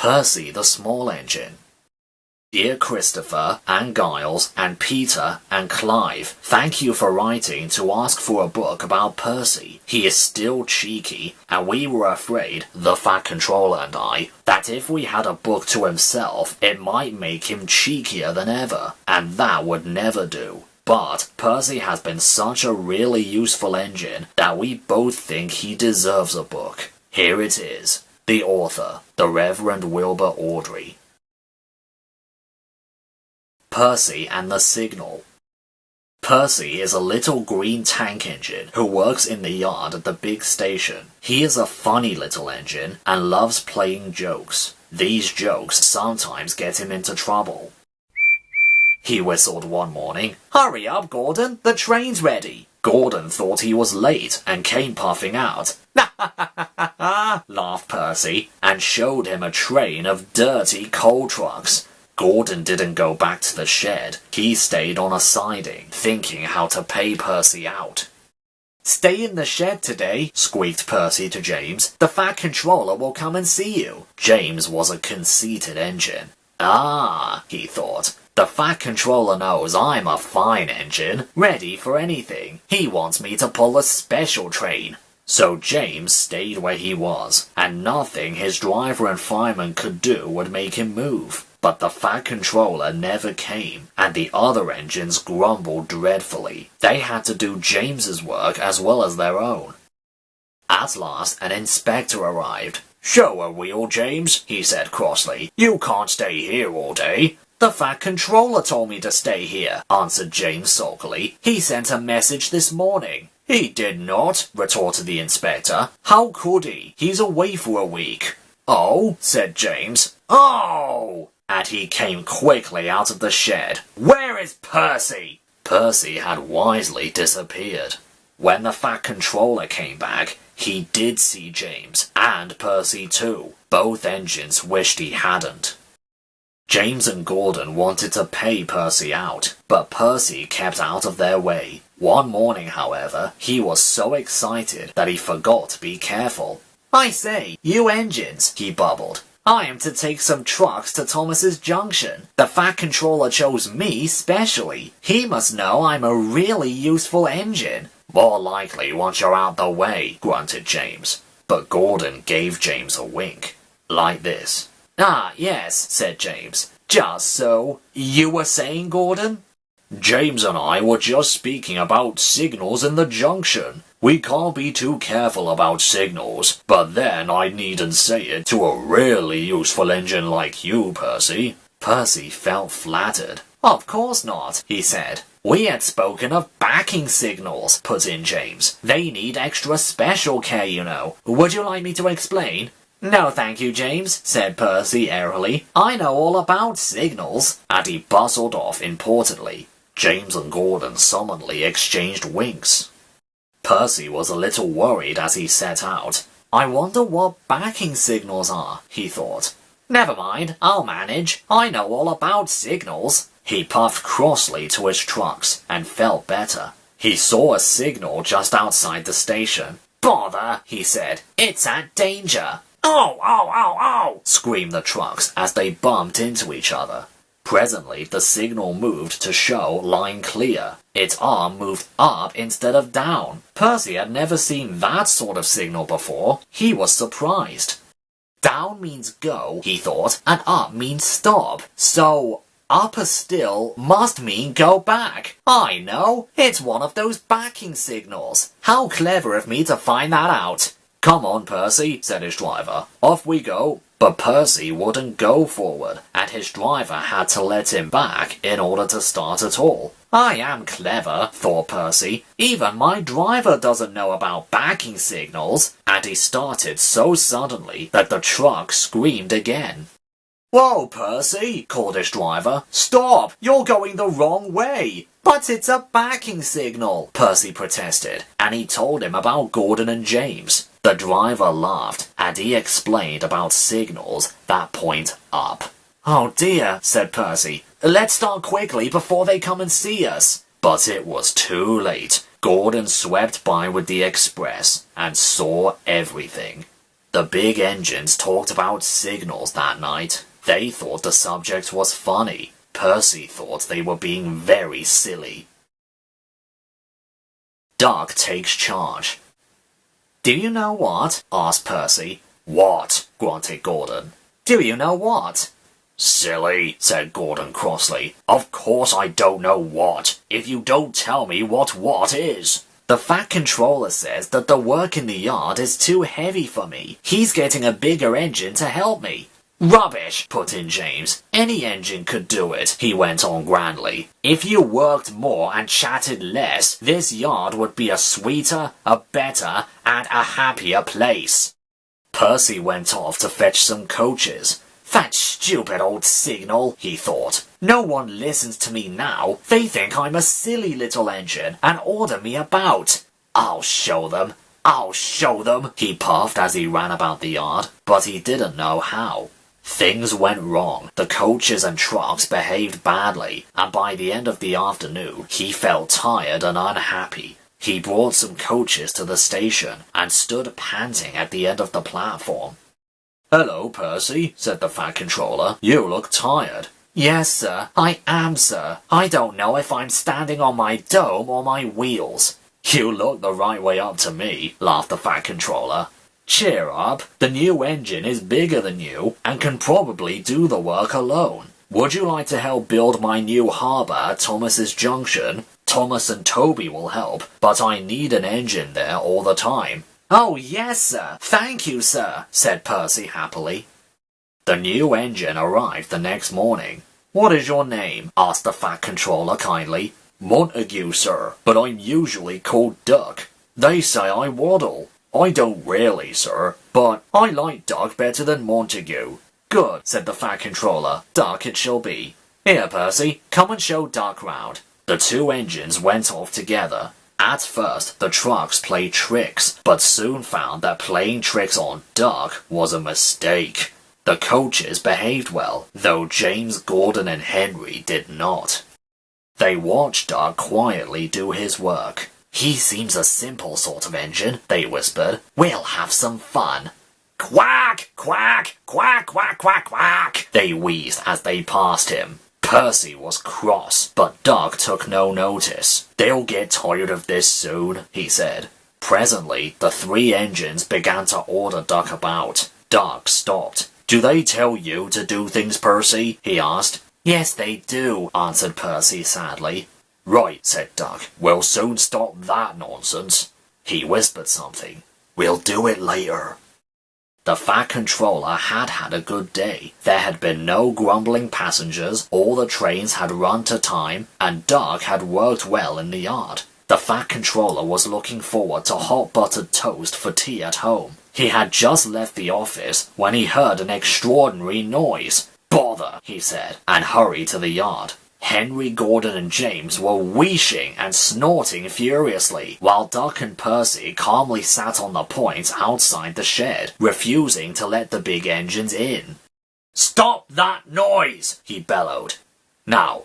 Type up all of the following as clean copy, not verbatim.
Percy the Small Engine. Dear Christopher and Giles and Peter and Clive, thank you for writing to ask for a book about Percy. He is still cheeky, and we were afraid, the Fat Controller and I, that if we had a book to himself, it might make him cheekier than ever, and that would never do. But Percy has been such a really useful engine that we both think he deserves a book. Here it is. The author, the Reverend Wilbur Awdry. Percy and the Signal. Percy is a little green tank engine who works in the yard at the big station. He is a funny little engine and loves playing jokes. These jokes sometimes get him into trouble. He whistled one morning, "Hurry up, Gordon, the train's ready." Gordon thought he was late and came puffing out. Laughed Percy, and showed him a train of dirty coal trucks. Gordon didn't go back to the shed. He stayed on a siding, thinking how to pay Percy out. "Stay in the shed today," squeaked Percy to James. "The Fat Controller will come and see you." James was a conceited engine. Ah, he thought. The Fat Controller knows I'm a fine engine, ready for anything. He wants me to pull a special train. So James stayed where he was, and nothing his driver and fireman could do would make him move. But the Fat Controller never came, and the other engines grumbled dreadfully. They had to do James's work as well as their own. At last, an inspector arrived. "Show a wheel, James," he said crossly. "You can't stay here all day." "The Fat Controller told me to stay here," answered James sulkily. "He sent a message this morning." "He did not," retorted the inspector. "How could he? He's away for a week." "Oh," said James. "Oh!" And he came quickly out of the shed. "Where is Percy?" Percy had wisely disappeared. When the Fat Controller came back, he did see James, and Percy too. Both engines wished he hadn't. James and Gordon wanted to pay Percy out, but Percy kept out of their way. One morning, however, he was so excited that he forgot to be careful. "I say, you engines," he bubbled. "I am to take some trucks to Thomas's Junction. The Fat Controller chose me specially. He must know I'm a really useful engine." "More likely once you're out the way," grunted James. But Gordon gave James a wink. Like this. "Ah, yes," said James. "Just so. You were saying, Gordon?" "James and I were just speaking about signals in the junction. We can't be too careful about signals, but then I needn't say it to a really useful engine like you, Percy." Percy felt flattered. "Of course not," he said. "We had spoken of backing signals," put in James. "They need extra special care, you know. Would you like me to explain?" "No, thank you, James," said Percy airily. "I know all about signals." And he bustled off importantly. James and Gordon sullenly exchanged winks. Percy was a little worried as he set out. "I wonder what backing signals are," he thought. "Never mind, I'll manage. I know all about signals." He puffed crossly to his trucks and felt better. He saw a signal just outside the station. "Bother," he said. "It's at danger." "Oh, oh, oh, oh!" screamed the trucks as they bumped into each other. Presently, the signal moved to show line clear. Its arm moved up instead of down. Percy had never seen that sort of signal before. He was surprised. Down means go, he thought, and up means stop. So, upper still must mean go back. I know, it's one of those backing signals. How clever of me to find that out. "Come on, Percy," said his driver. "Off we go." But Percy wouldn't go forward, and his driver had to let him back in order to start at all. "I am clever," thought Percy. "Even my driver doesn't know about backing signals." And he started so suddenly that the truck screamed again. "Whoa, Percy," called his driver. "Stop! You're going the wrong way." "But it's a backing signal," Percy protested, and he told him about Gordon and James. The driver laughed, and he explained about signals that point up. "Oh dear," said Percy. "Let's start quickly before they come and see us." But it was too late. Gordon swept by with the express and saw everything. The big engines talked about signals that night. They thought the subject was funny. Percy thought they were being very silly. Doug takes charge. "Do you know what?" asked Percy. "What?" grunted Gordon. "Do you know what?" "Silly," said Gordon crossly. "Of course I don't know what, if you don't tell me what is." "The Fat Controller says that the work in the yard is too heavy for me. He's getting a bigger engine to help me." "Rubbish," put in James. "Any engine could do it," he went on grandly. "If you worked more and chatted less, this yard would be a sweeter, a better, and a happier place." Percy went off to fetch some coaches. "That stupid old signal," he thought. "No one listens to me now. They think I'm a silly little engine and order me about. I'll show them. I'll show them," he puffed as he ran about the yard, but he didn't know how. Things went wrong. The coaches and trucks behaved badly, and by the end of the afternoon, he felt tired and unhappy. He brought some coaches to the station and stood panting at the end of the platform. "Hello, Percy," said the Fat Controller. "You look tired." "Yes, sir. I am, sir. I don't know if I'm standing on my dome or my wheels." "You look the right way up to me," laughed the Fat Controller. "Cheer up. The new engine is bigger than you and can probably do the work alone. Would you like to help build my new harbour at Thomas's Junction? Thomas and Toby will help, but I need an engine there all the time." "Oh, yes, sir. Thank you, sir," said Percy happily. The new engine arrived the next morning. "What is your name?" asked the Fat Controller kindly. "Montague, sir, but I'm usually called Duck. They say I waddle. I don't really, sir, but I like Duck better than Montague." "Good," said the Fat Controller. "Duck it shall be. Here, Percy, come and show Duck round." The two engines went off together. At first, the trucks played tricks, but soon found that playing tricks on Duck was a mistake. The coaches behaved well, though James, Gordon, and Henry did not. They watched Duck quietly do his work. "He seems a simple sort of engine," they whispered. "We'll have some fun." "Quack! Quack! Quack! Quack! Quack! Quack!" they wheezed as they passed him. Percy was cross, but Duck took no notice. "They'll get tired of this soon," he said. Presently, the three engines began to order Duck about. Duck stopped. "Do they tell you to do things, Percy?" he asked. "Yes, they do," answered Percy sadly. "Right," said Duck. "We'll soon stop that nonsense." He whispered something. "We'll do it later." The Fat Controller had had a good day. There had been no grumbling passengers, all the trains had run to time, and Duck had worked well in the yard. The Fat Controller was looking forward to hot buttered toast for tea at home. He had just left the office when he heard an extraordinary noise. "Bother," he said, and hurried to the yard. Henry, Gordon, and James were wheezing and snorting furiously, while Duck and Percy calmly sat on the point outside the shed, refusing to let the big engines in. "Stop that noise!" he bellowed. "Now,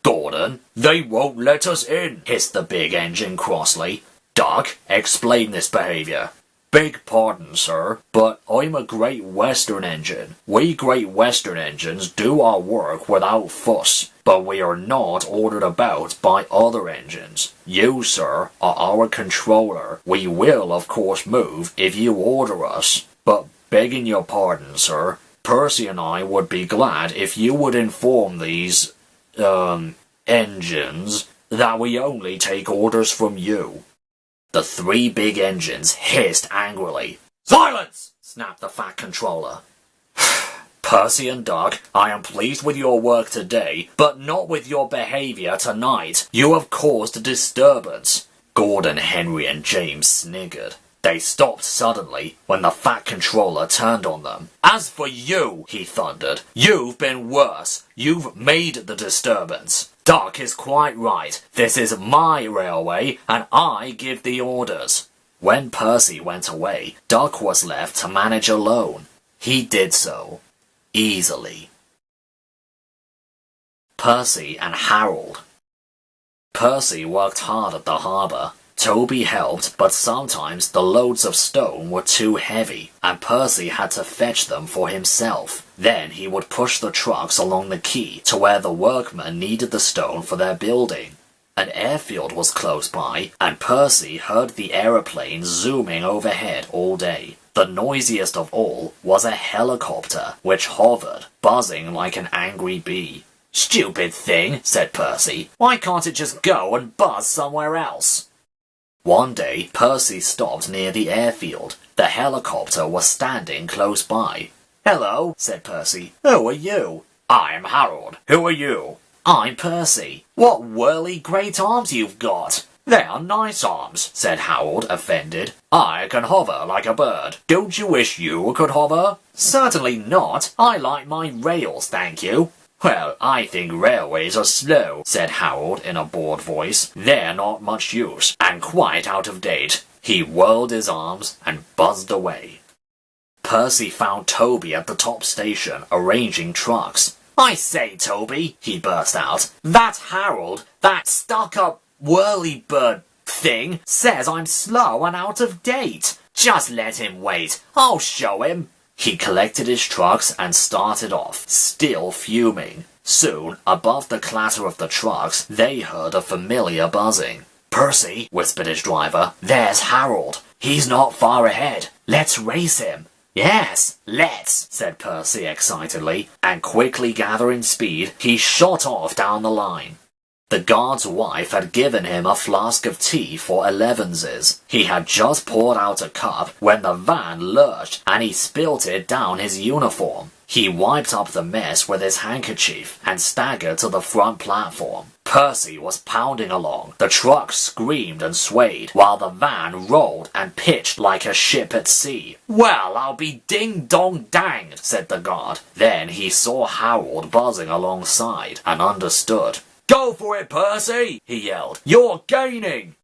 Gordon, they won't let us in," hissed the big engine crossly. "Duck, explain this behaviour." "Beg pardon, sir, but I'm a Great Western engine. We Great Western engines do our work without fuss, but we are not ordered about by other engines. You, sir, are our controller. We will, of course, move if you order us. But begging your pardon, sir, Percy and I would be glad if you would inform these, engines that we only take orders from you." The three big engines hissed angrily. "Silence!" snapped the Fat Controller. "Percy and Duck, I am pleased with your work today, but not with your behaviour tonight. You have caused a disturbance." Gordon, Henry, and James sniggered. They stopped suddenly when the Fat Controller turned on them. "As for you," he thundered, "you've been worse. You've made the disturbance. Duck is quite right. This is my railway, and I give the orders." When Percy went away, Duck was left to manage alone. He did so. Easily. Percy and Harold. Percy worked hard at the harbour. Toby helped, but sometimes the loads of stone were too heavy, and Percy had to fetch them for himself. Then he would push the trucks along the quay to where the workmen needed the stone for their building. An airfield was close by, and Percy heard the aeroplanes zooming overhead all day. The noisiest of all was a helicopter, which hovered, buzzing like an angry bee. "Stupid thing," said Percy. "Why can't it just go and buzz somewhere else?" One day, Percy stopped near the airfield. The helicopter was standing close by. "Hello," said Percy. "Who are you?" "I'm Harold. Who are you?" "I'm Percy." "What whirly great arms you've got!" "They are nice arms," said Harold, offended. "I can hover like a bird. Don't you wish you could hover?" "Certainly not. I like my rails, thank you." "Well, I think railways are slow," said Harold in a bored voice. "They're not much use, and quite out of date." He whirled his arms and buzzed away. Percy found Toby at the top station, arranging trucks. "I say, Toby," he burst out, "that Harold, that stuck-up whirly-bird thing, says I'm slow and out of date. Just let him wait. I'll show him." He collected his trucks and started off, still fuming. Soon, above the clatter of the trucks, they heard a familiar buzzing. "Percy," whispered his driver, "there's Harold. He's not far ahead. Let's race him." "Yes, let's," said Percy excitedly, and quickly gathering speed, he shot off down the line. The guard's wife had given him a flask of tea for elevenses. He had just poured out a cup when the van lurched and he spilt it down his uniform. He wiped up the mess with his handkerchief and staggered to the front platform. Percy was pounding along. The truck screamed and swayed, while the van rolled and pitched like a ship at sea. "Well, I'll be ding-dong-danged," said the guard. Then he saw Harold buzzing alongside and understood. "Go for it, Percy!" he yelled. "You're gaining!"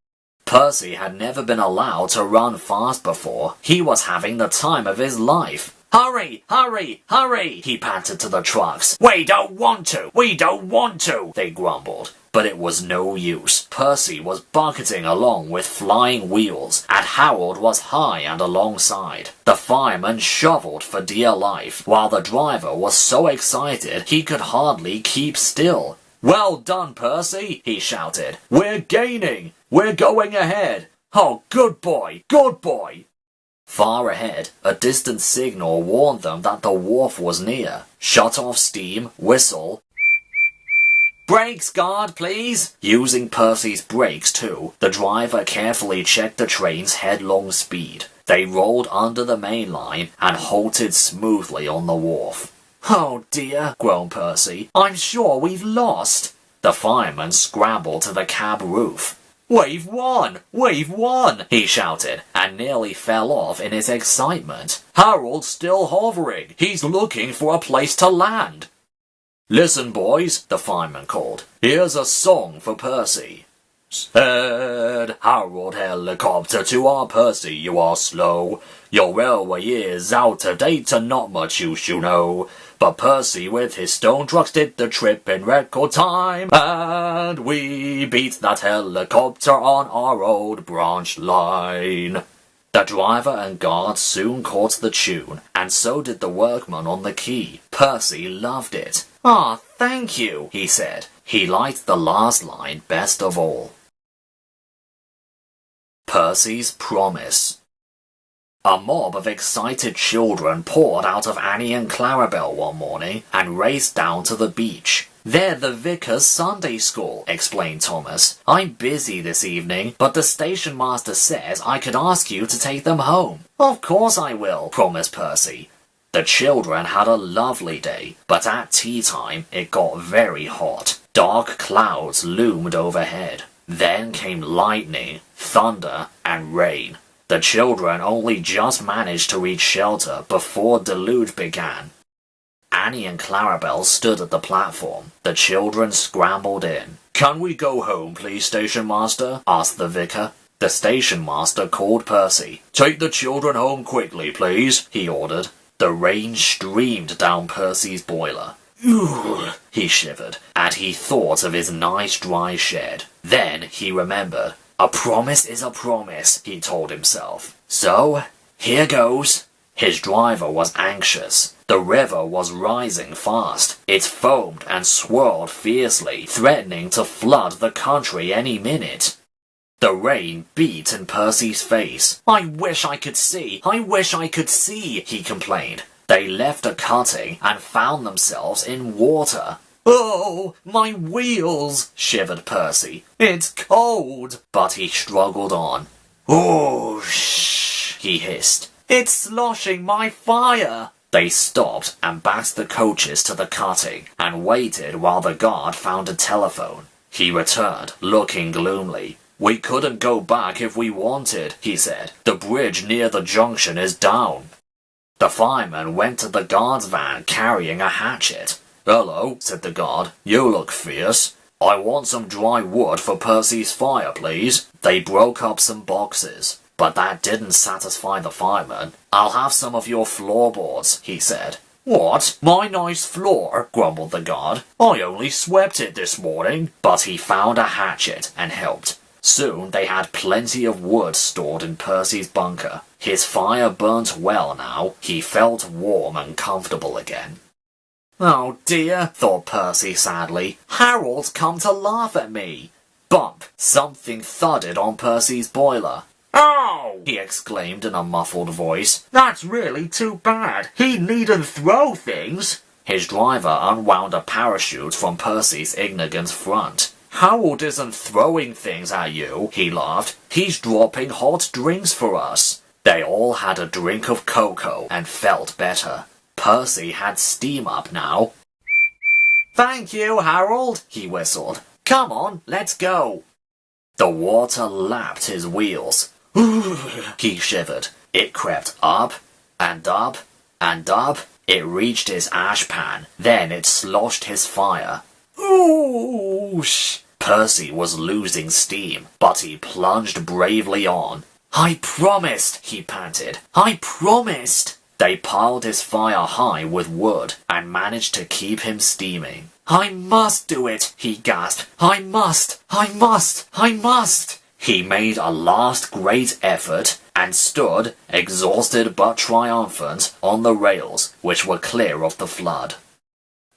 Percy had never been allowed to run fast before. He was having the time of his life. "Hurry! Hurry! Hurry!" he panted to the trucks. "We don't want to! We don't want to!" they grumbled. But it was no use. Percy was bucketing along with flying wheels, and Harold was high and alongside. The fireman shoveled for dear life, while the driver was so excited he could hardly keep still. "Well done, Percy!" he shouted. "We're gaining! We're going ahead! Oh, good boy! Good boy!" Far ahead, a distant signal warned them that the wharf was near. Shut off steam, whistle. "Brakes, guard, please!" Using Percy's brakes too, the driver carefully checked the train's headlong speed. They rolled under the main line and halted smoothly on the wharf. "Oh dear," groaned Percy. "I'm sure we've lost." The fireman scrambled to the cab roof. "We've won! We've won!" he shouted, and nearly fell off in his excitement. "Harold's still hovering. He's looking for a place to land." "Listen, boys," the fireman called. "Here's a song for Percy." Said Harold Helicopter to our Percy, "You are slow. Your railway is out of date and not much use, you know. But Percy with his stone trucks did the trip in record time, and we beat that helicopter on our old branch line." The driver and guard soon caught the tune, and so did the workman on the quay. Percy loved it. "Ah, thank you," he said. He liked the last line best of all. Percy's Promise. A mob of excited children poured out of Annie and Clarabel one morning and raced down to the beach. "They're the vicar's Sunday school," explained Thomas. "I'm busy this evening, but the station master says I could ask you to take them home." "Of course I will," promised Percy. The children had a lovely day, but at tea time it got very hot. Dark clouds loomed overhead. Then came lightning, thunder, and rain. The children only just managed to reach shelter before deluge began. Annie and Clarabel stood at the platform. The children scrambled in. "Can we go home, please, station master?" asked the vicar. The station master called Percy. "Take the children home quickly, please," he ordered. The rain streamed down Percy's boiler. "Ooh," he shivered, and he thought of his nice dry shed. Then he remembered. A promise is a promise, he told himself. So, here goes. His driver was anxious. The river was rising fast. It foamed and swirled fiercely, threatening to flood the country any minute. The rain beat in Percy's face. I wish I could see! I wish I could see! He complained. They left a cutting and found themselves in water. Oh, my wheels! Shivered Percy. It's cold! But he struggled on. Whoosh! He hissed. It's sloshing my fire! They stopped and backed the coaches to the cutting and waited while the guard found a telephone. He returned, looking gloomily. We couldn't go back if we wanted, he said. The bridge near the junction is down. The fireman went to the guard's van carrying a hatchet. Hello, said the guard. You look fierce. I want some dry wood for Percy's fire, please. They broke up some boxes. But that didn't satisfy the fireman. I'll have some of your floorboards, he said. What? My nice floor? Grumbled the guard. I only swept it this morning. But he found a hatchet and helped. Soon they had plenty of wood stored in Percy's bunker. His fire burnt well now. He felt warm and comfortable again. Oh dear, thought Percy sadly. Harold's come to laugh at me. Bump! Something thudded on Percy's boiler. Oh! He exclaimed in a muffled voice. That's really too bad. He needn't throw things. His driver unwound a parachute from Percy's Ignagant's front. Harold isn't throwing things at you, he laughed. He's dropping hot drinks for us. They all had a drink of cocoa and felt better. Percy had steam up now. Thank you, Harold, he whistled. Come on, let's go. The water lapped his wheels. He shivered. It crept up and up and up. It reached his ash pan. Then it sloshed his fire. Oosh! Percy was losing steam, but he plunged bravely on. I promised, he panted. I promised. They piled his fire high with wood and managed to keep him steaming. I must do it, he gasped. I must! I must! I must! He made a last great effort and stood, exhausted but triumphant, on the rails, which were clear of the flood.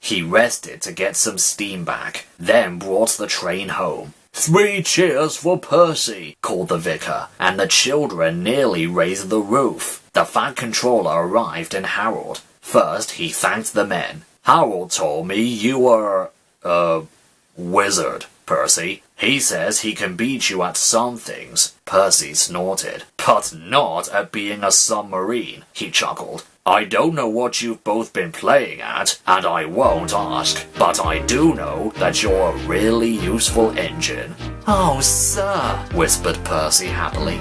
He rested to get some steam back, then brought the train home. 3 cheers for Percy, called the vicar, and the children nearly raised the roof. The fat controller arrived in Harold. First, he thanked the men. Harold told me you were, wizard, Percy. He says he can beat you at some things. Percy snorted. But not at being a submarine, he chuckled. I don't know what you've both been playing at, and I won't ask, but I do know that you're a really useful engine. Oh, sir, whispered Percy happily.